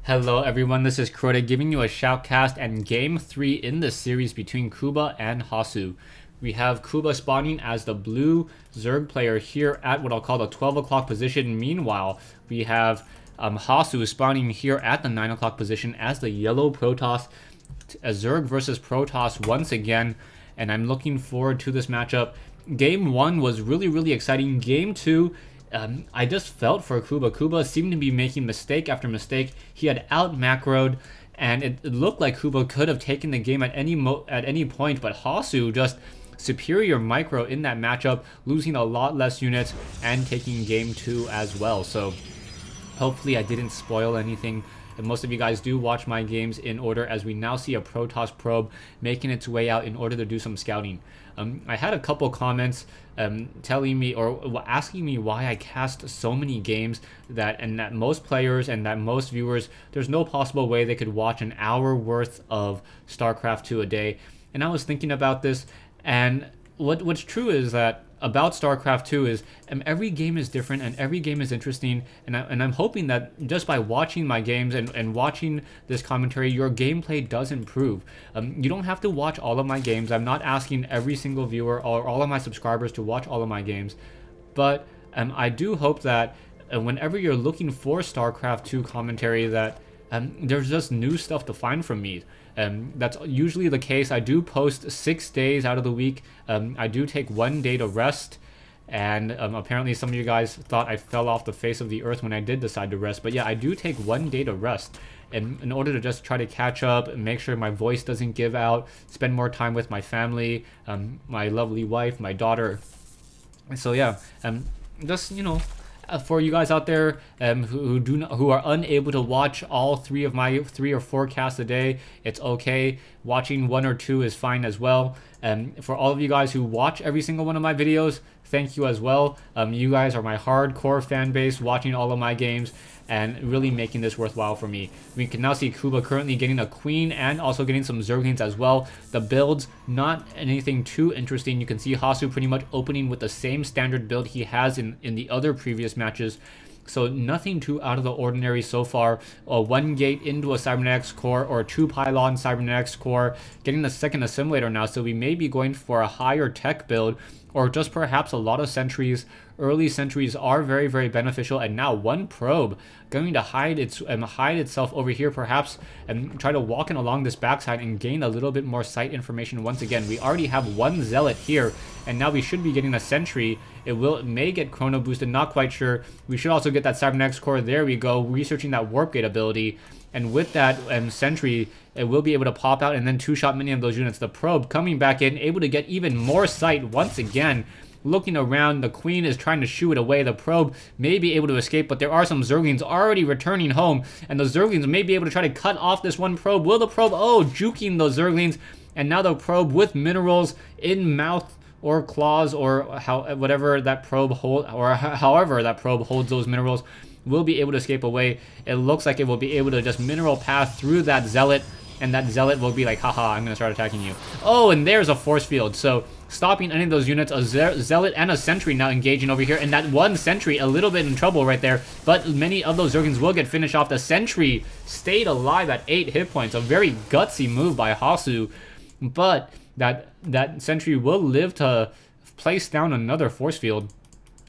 Hello everyone, this is Crota giving you a shoutcast and game 3 in the series between Kuba and Hasu. We have Kuba spawning as the blue Zerg player here at what I'll call the 12 o'clock position. Meanwhile, we have Hasu spawning here at the 9 o'clock position as the yellow Protoss. A Zerg versus Protoss once again, and I'm looking forward to this matchup. Game 1 was really exciting. Game 2, I just felt for Kuba. Kuba seemed to be making mistake after mistake. He had out macroed, and it looked like Kuba could have taken the game at any point, but Hasu just superior micro in that matchup, losing a lot less units and taking game 2 as well. So hopefully I didn't spoil anything. And most of you guys do watch my games in order, as we now see a Protoss probe making its way out in order to do some scouting. I had a couple comments telling me or asking me why I cast so many games that most players and that most viewers, there's no possible way they could watch an hour worth of StarCraft 2 a day. And I was thinking about this, and what's true is that about StarCraft 2 is every game is different and every game is interesting, and I'm hoping that just by watching my games and watching this commentary, your gameplay does improve. You don't have to watch all of my games. I'm not asking every single viewer or all of my subscribers to watch all of my games, but I do hope that whenever you're looking for StarCraft 2 commentary, that there's just new stuff to find from me. That's usually the case. I do post 6 days out of the week. I do take 1 day to rest, and apparently some of you guys thought I fell off the face of the earth when I did decide to rest. But yeah, I do take 1 day to rest, and in order to just try to catch up and make sure my voice doesn't give out, spend more time with my family, my lovely wife, my daughter. So yeah, just, you know, for you guys out there who are unable to watch all 3 of my 3 or 4 casts a day, it's okay. Watching 1 or 2 is fine as well. For all of you guys who watch every single one of my videos, thank you as well. You guys are my hardcore fan base, watching all of my games and really making this worthwhile for me. We can now see Kuba currently getting a queen and also getting some Zerglings as well. The builds, not anything too interesting. You can see Hasu pretty much opening with the same standard build he has in the other previous matches. So nothing too out of the ordinary so far. 1 gate into a Cybernetics core or 2 pylon Cybernetics core, getting the second assimilator now, so we may be going for a higher tech build, or just perhaps a lot of sentries. Early sentries are very beneficial, and now 1 probe going to hide itself over here perhaps, and try to walk in along this backside and gain a little bit more site information once again. We already have 1 zealot here, and now we should be getting a sentry. It may get chrono boosted, not quite sure. We should also get that Cybernetics core. There we go, researching that warp gate ability, and with that sentry, it will be able to pop out and then 2-shot many of those units. The probe coming back in, able to get even more sight once again. Looking around, the queen is trying to shoo it away. The probe may be able to escape, but there are some Zerglings already returning home, and the Zerglings may be able to try to cut off this 1 probe. Will the probe? Oh, juking those Zerglings, and now the probe with minerals in mouth or claws, or whatever that probe however that probe holds those minerals, will be able to escape away. It looks like it will be able to just mineral path through that zealot, and that zealot will be like, haha, I'm gonna start attacking you. Oh, and there's a force field, so stopping any of those units. A zealot and a sentry now engaging over here, and that 1 sentry a little bit in trouble right there, but many of those Zerglings will get finished off. The sentry stayed alive at 8 hit points, a very gutsy move by Hasu, but that sentry will live to place down another force field.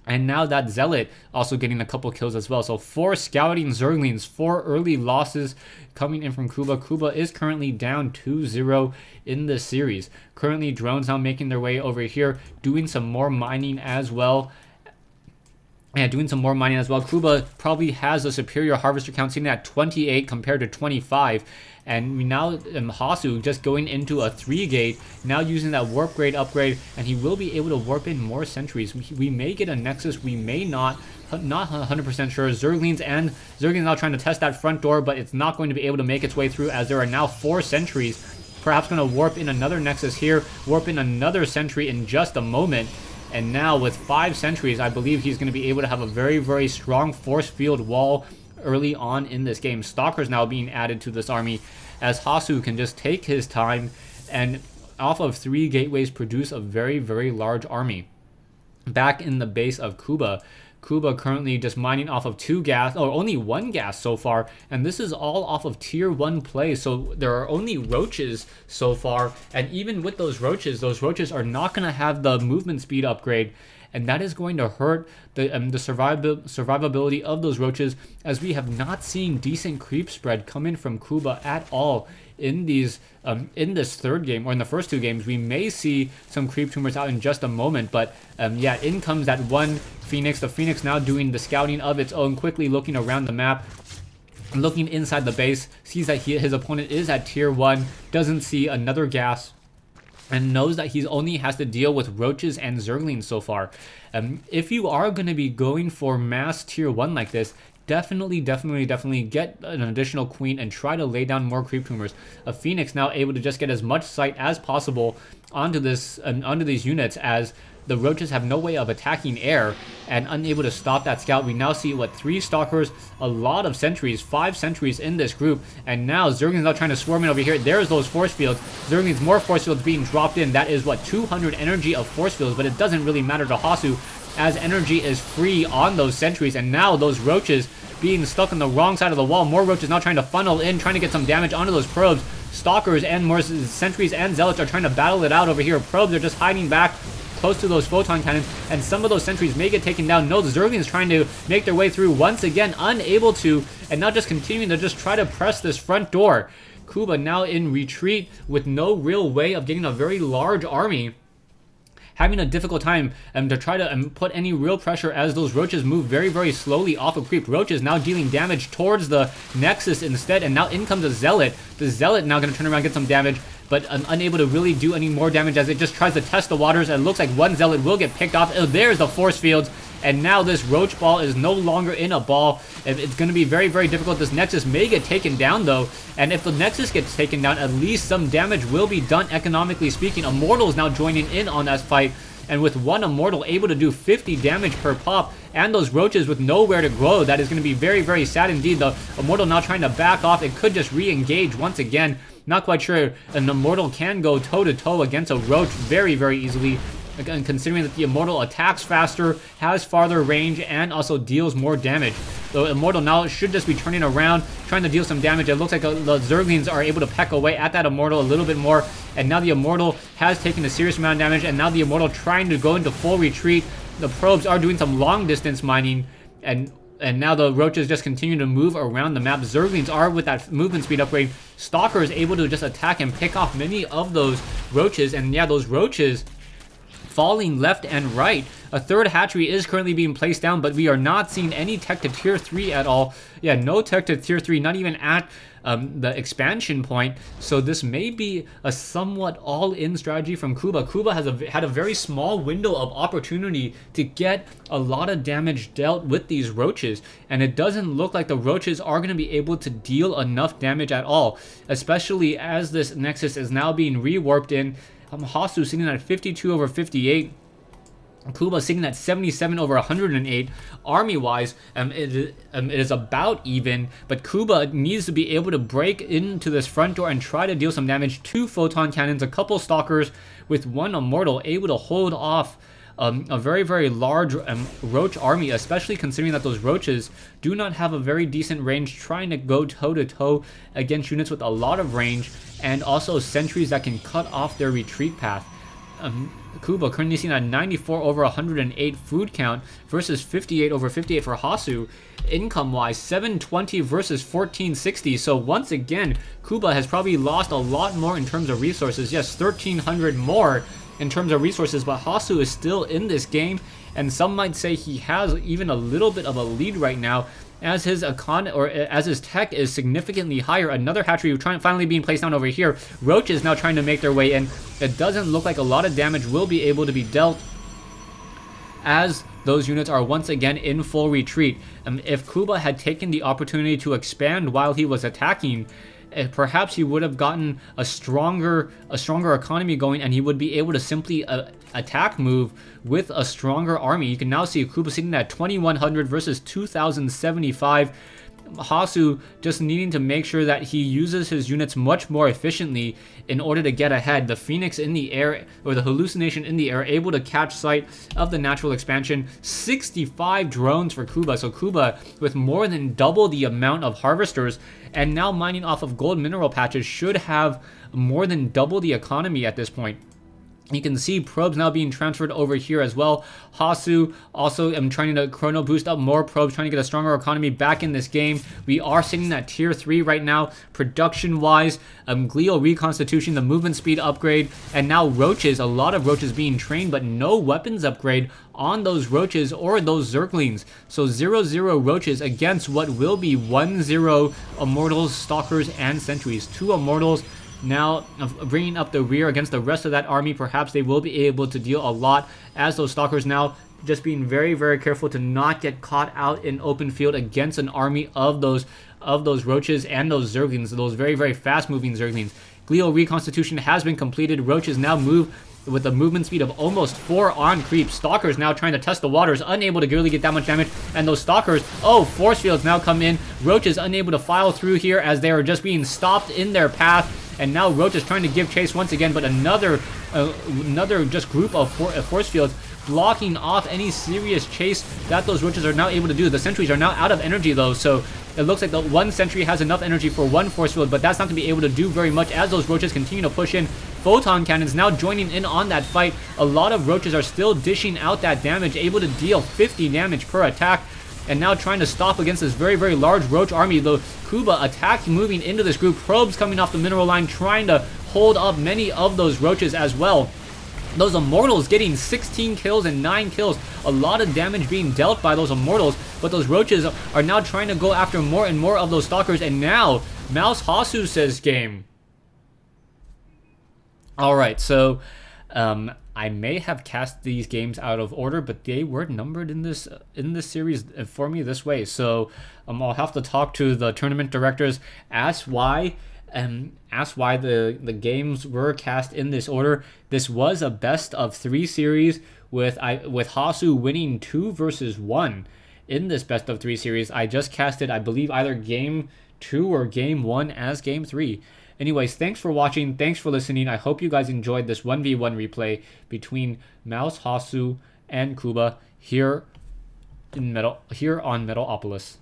And now that zealot also getting a couple kills as well. So 4 scouting Zerglings, 4 early losses coming in from Kuba. Kuba is currently down 2-0 in this series. Currently drones now making their way over here, doing some more mining as well. Kuba probably has a superior harvester count, sitting at 28 compared to 25. And we now Hasu just going into a 3 gate, now using that warp grade upgrade, and he will be able to warp in more sentries. We may get a nexus, we may not 100% sure. Zerglings now trying to test that front door, but it's not going to be able to make its way through, as there are now 4 sentries. Perhaps going to warp in another nexus here, warp in another sentry in just a moment. And now with 5 sentries, I believe he's going to be able to have a very strong force field wall early on in this game. Stalkers now being added to this army, as Hasu can just take his time and off of 3 gateways produce a very large army. Back in the base of Kuba, Kuba currently just mining off of 2 gas, or only 1 gas so far, and this is all off of tier 1 play, so there are only roaches so far, and even with those roaches are not going to have the movement speed upgrade, and that is going to hurt the survivability of those roaches, as we have not seen decent creep spread come in from Kuba at all in these in this third game, or in the first 2 games. We may see some creep tumors out in just a moment, but yeah, in comes that one Phoenix. The Phoenix now doing the scouting of its own, quickly looking around the map, looking inside the base, sees that his opponent is at tier 1, doesn't see another gas, and knows that he only has to deal with roaches and zerglings so far. If you are going to be going for mass tier 1 like this, definitely get an additional queen and try to lay down more creep tumors. A Phoenix now able to just get as much sight as possible onto these units, as the roaches have no way of attacking air and unable to stop that scout. We now see, what, 3 stalkers, a lot of sentries, 5 sentries in this group, and now Zerglings now trying to swarm in over here. There's those force fields. Zerglings, more force fields being dropped in. That is, what, 200 energy of force fields, but it doesn't really matter to Hasu, as energy is free on those sentries, and now those roaches being stuck on the wrong side of the wall. More roaches now trying to funnel in, trying to get some damage onto those probes. Stalkers and more sentries and zealots are trying to battle it out over here. Probes are just hiding back close to those photon cannons, and some of those sentries may get taken down. No, the Zerglings trying to make their way through, once again unable to, and now just continuing to just try to press this front door. Kuba now in retreat with no real way of getting a very large army, having a difficult time to try to put any real pressure, as those roaches move very slowly off of creep. Roaches now dealing damage towards the Nexus instead, and now in comes a Zealot. The Zealot now going to turn around and get some damage, but unable to really do any more damage, as it just tries to test the waters. And it looks like one Zealot will get picked off. Oh, there's the force fields, and now this roach ball is no longer in a ball. It's going to be very difficult. This Nexus may get taken down though, and if the Nexus gets taken down, at least some damage will be done economically speaking. Immortal is now joining in on that fight, and with one Immortal able to do 50 damage per pop, and those roaches with nowhere to grow, that is going to be very sad indeed. The Immortal now trying to back off. It could just re-engage once again. Not quite sure an Immortal can go toe-to-toe against a roach very easily, again, considering that the Immortal attacks faster, has farther range, and also deals more damage. The Immortal now should just be turning around, trying to deal some damage. It looks like the Zerglings are able to peck away at that Immortal a little bit more, and now the Immortal has taken a serious amount of damage, and now the Immortal trying to go into full retreat. The probes are doing some long distance mining, and now the roaches just continue to move around the map. Zerglings are, with that movement speed upgrade, Stalker is able to just attack and pick off many of those roaches, and yeah, those roaches falling left and right. A third hatchery is currently being placed down, but we are not seeing any tech to tier 3 at all. Yeah, no tech to tier 3, not even at the expansion point. So this may be a somewhat all-in strategy from Kuba. Kuba has had a very small window of opportunity to get a lot of damage dealt with these roaches, and it doesn't look like the roaches are going to be able to deal enough damage at all, especially as this Nexus is now being rewarped in. Hasu sitting at 52/58. Kuba sitting at 77/108. Army-wise, it is about even, but Kuba needs to be able to break into this front door and try to deal some damage. 2 photon cannons, a couple stalkers, with 1 Immortal able to hold off a very large roach army, especially considering that those roaches do not have a very decent range, trying to go toe-to-toe against units with a lot of range, and also sentries that can cut off their retreat path. Kuba currently seen at 94/108 food count versus 58/58 for Hasu. Income-wise, 720 versus 1460. So once again, Kuba has probably lost a lot more in terms of resources. Yes, 1,300 more in terms of resources, but Hasu is still in this game, and some might say he has even a little bit of a lead right now, as his as his tech is significantly higher. Another hatchery finally being placed down over here. Roaches now trying to make their way in. It doesn't look like a lot of damage will be able to be dealt, as those units are once again in full retreat. If Kuba had taken the opportunity to expand while he was attacking, perhaps he would have gotten a stronger economy going, and he would be able to simply attack move with a stronger army. You can now see Kuba sitting at 2,100 versus 2,075. Hasu just needing to make sure that he uses his units much more efficiently in order to get ahead. The Phoenix in the air, or the Hallucination in the air, able to catch sight of the natural expansion. 65 drones for Kuba. So Kuba, with more than double the amount of harvesters, and now mining off of gold mineral patches, should have more than double the economy at this point. You can see probes now being transferred over here as well. Hasu also trying to chrono boost up more probes, trying to get a stronger economy back in this game. We are sitting at tier 3 right now, production-wise. Glial reconstitution, the movement speed upgrade, and now roaches. A lot of roaches being trained, but no weapons upgrade on those roaches or those Zerglings. So 0-0 roaches against what will be 1-0 Immortals, Stalkers, and Sentries. 2 Immortals now bringing up the rear against the rest of that army. Perhaps they will be able to deal a lot, as those Stalkers now just being very, very careful to not get caught out in open field against an army of those roaches and those Zerglings, those very, very fast moving Zerglings. Glial reconstitution has been completed. Roaches now move with a movement speed of almost 4 on creep. Stalkers now trying to test the waters, unable to really get that much damage. And those Stalkers, oh, force fields now come in. Roaches unable to file through here as they are just being stopped in their path. And now Roaches trying to give chase once again, but another just group of force fields blocking off any serious chase that those Roaches are now able to do. The sentries are now out of energy though, so it looks like the one sentry has enough energy for one force field, but that's not going to be able to do very much as those Roaches continue to push in. Photon cannons now joining in on that fight. A lot of Roaches are still dishing out that damage, able to deal 50 damage per attack, and now trying to stop against this very, very large Roach army. The Kuba attack moving into this group. Probes coming off the mineral line, trying to hold up many of those Roaches as well. Those Immortals getting 16 kills and 9 kills. A lot of damage being dealt by those Immortals, but those Roaches are now trying to go after more and more of those Stalkers. And now, Mouse Hasu says game. Alright, so I may have cast these games out of order, but they were numbered in this series for me this way. So I'll have to talk to the tournament directors, ask why the games were cast in this order. This was a best of 3 series with Hasu winning 2 versus 1 in this best of 3 series. I just casted, I believe, either game 2 or game 1 as game 3. Anyways, thanks for watching. Thanks for listening. I hope you guys enjoyed this 1v1 replay between Mouse Hasu and Kuba here on Metalopolis.